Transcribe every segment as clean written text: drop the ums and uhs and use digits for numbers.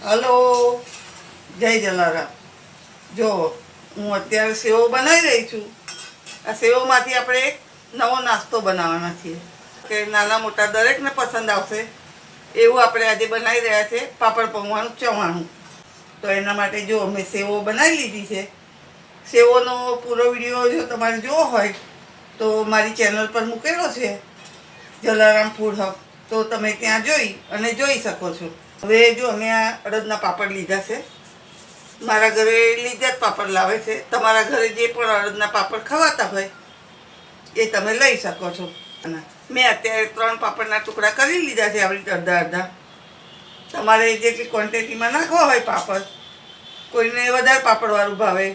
Hello, જય જલારામ. જો હું અત્યારે સેવો બનાવી રહી છું. આ સેવોમાંથી આપણે એક નવો નાસ્તો બનાવવાના છીએ કે નાના મોટા દરેકને પસંદ આવશે એવું આપણે આજે બનાવી રહ્યા છે પાપડ પૌવાનું ચવાણું. તો એના માટે જો મેં સેવો બનાવી લીધી છે. સેવોનો પૂરો વિડીયો જો તમારે જોવો હોય તો મારી ચેનલ પર મૂકેલો છે, જલારામ ફૂડ હબ. તો તમે ત્યાં જોઈ શકો છો. હવે જો અમે આ અડદના પાપડ લીધા છે. મારા ઘરે લીધા જ પાપડ લાવે છે. તમારા ઘરે જે પણ અડદના પાપડ ખવાતા હોય એ તમે લઈ શકો છો. મેં અત્યારે 3 પાપડના ટુકડા કરી લીધા છે, આવી રીતે અડધા અડધા. તમારે જેટલી ક્વોન્ટિટીમાં નાખવા હોય પાપડ, કોઈને વધારે પાપડવાળું ભાવે,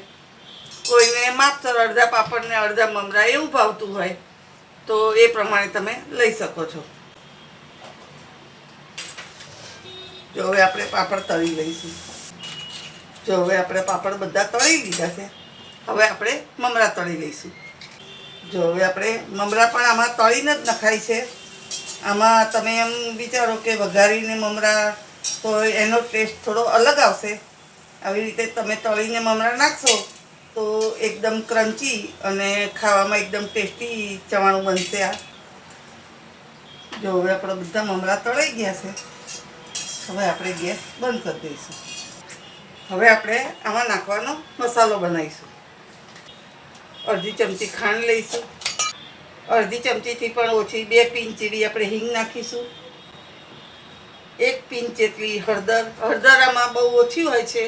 કોઈને માપસર અડધા પાપડ ને અડધા મમરા એવું ભાવતું હોય તો એ પ્રમાણે તમે લઈ શકો છો. જો હવે આપણે પાપડ તળી લઈશું. જો હવે આપણે પાપડ બધા તળી લીધા છે. હવે આપણે મમરા તળી લઈશું. જો હવે આપણે મમરા પણ આમાં તળીને જ નખાય છે. આમાં તમે એમ વિચારો કે વઘારીને મમરા તો એનો ટેસ્ટ થોડો અલગ આવશે. આવી રીતે તમે તળીને મમરા નાખશો તો એકદમ ક્રન્ચી અને ખાવામાં એકદમ ટેસ્ટી ચવાણું બનશે. આ જો હવે આપણે બધા મમરા તળાઈ ગયા છે. હવે આપણે ગેસ બંધ કરી દઈશું. હવે આપણે આમાં નાખવાનો મસાલો બનાવીશું. અડધી ચમચી ખાંડ લઈશું. અડધી ચમચીથી પણ ઓછી 2 પિંચ જેવી આપણે હિંગ નાખીશું. 1 પિંચ જેટલી હળદર. હળદર આમાં બહુ ઓછી હોય છે,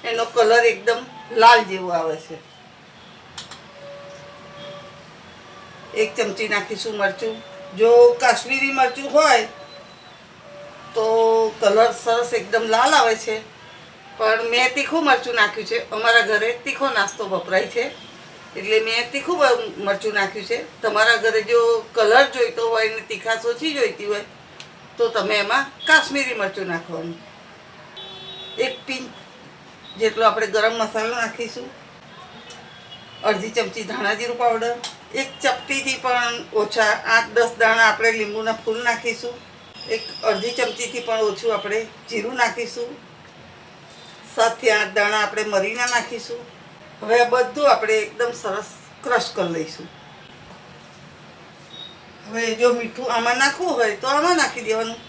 એનો કલર એકદમ લાલ જેવો આવે છે. 1 ચમચી નાખીશું મરચું. જો કાશ્મીરી મરચું હોય તો કલર સરસ એકદમ લાલ આવે છે, પણ મેં તીખું મરચું નાખ્યું છે. અમારા ઘરે તીખો નાસ્તો વપરાય છે એટલે મેં તીખું મરચું નાખ્યું છે. તમારા ઘરે જો કલર જોઈતો હોય ને તીખાશ ઓછી જોઈતી હોય તો તમે એમાં કાશ્મીરી મરચું નાખવાનું. 1 પિંચ જેટલો આપણે ગરમ મસાલો નાખીશું. અડધી ચમચી ધાણા જીરું પાવડર. 1 ચપટીથી પણ ઓછા 8-10 દાણા આપણે લીંબુના ફૂલ નાખીશું. અડધી ચમચીથી પણ ઓછું આપણે જીરું નાખીશું. 7 થી 8 દાણા આપણે મરીના નાખીશું. હવે આ બધું આપણે એકદમ સરસ ક્રશ કરી લઈશું. હવે જો મીઠું આમાં નાખવું હોય તો આમાં નાખી દેવાનું,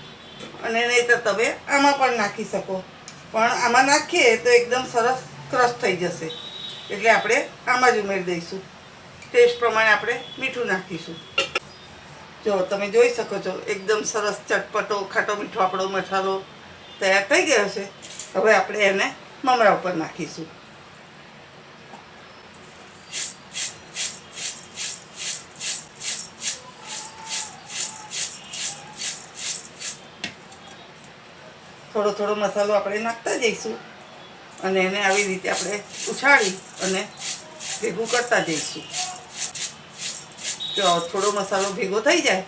અને નહીં તો તમે આમાં પણ નાખી શકો. પણ આમાં નાખીએ તો એકદમ સરસ ક્રશ થઈ જશે એટલે આપણે આમાં જ ઉમેરી દઈશું. ટેસ્ટ પ્રમાણે આપણે મીઠું નાખીશું. જો તમે જોઈ શકો છો એકદમ સરસ ચટપટો ખાટો મીઠો આપણો મસાલો તૈયાર થઈ ગયો છે. હવે આપણે એને મમરા ઉપર નાખીશું. થોડો થોડો મસાલો આપણે નાખતા જઈશું અને એને આવી રીતે આપણે ઉછાળી અને ભેગું કરતા જઈશું. જો થોડો મસાલો ભેગો થઈ જાય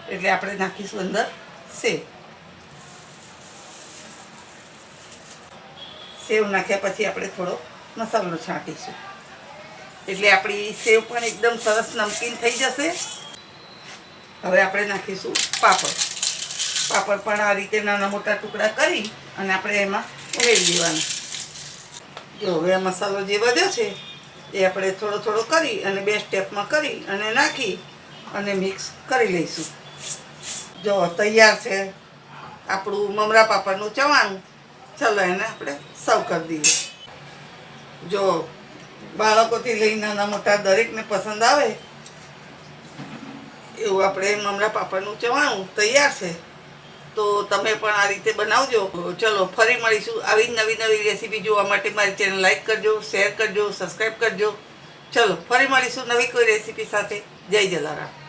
એટલે આપણે નાખીશું અંદર સેવ. સેવ નાખ્યા પછી આપણે થોડો મસાલો છાંટીશું એટલે આપણી સેવ પણ એકદમ સરસ નમકીન થઈ જશે. હવે આપણે નાખીશું પાપડ. પાપડ પણ આ રીતે નાના મોટા ટુકડા કરી અને આપણે એમાં ઉમેરી દેવાના. જો હવે આ મસાલો જે વધ્યો છે એ આપણે થોડો થોડો કરી અને 2 સ્ટેપમાં કરી અને નાખી અને મિક્સ કરી લઈશું. જો તૈયાર છે આપણું મમરા પાપડનું ચવાણું. ચાલો એને આપણે સર્વ કરી દઈએ. જો બાળકોથી લઈ નાના મોટા દરેકને પસંદ આવે એવું આપણે મમરા પાપડનું ચવાણું તૈયાર છે. તો તમે પણ આ રીતે બનાવજો. ચલો ફરી મળીશું આવી જ નવી રેસીપી જોવા માટે. મારી ચેનલ લાઈક કરજો, શેર કરજો, સબસ્ક્રાઈબ કરજો. ચલો ફરી મળીશું નવી કોઈ રેસીપી સાથે. જય જલારામ.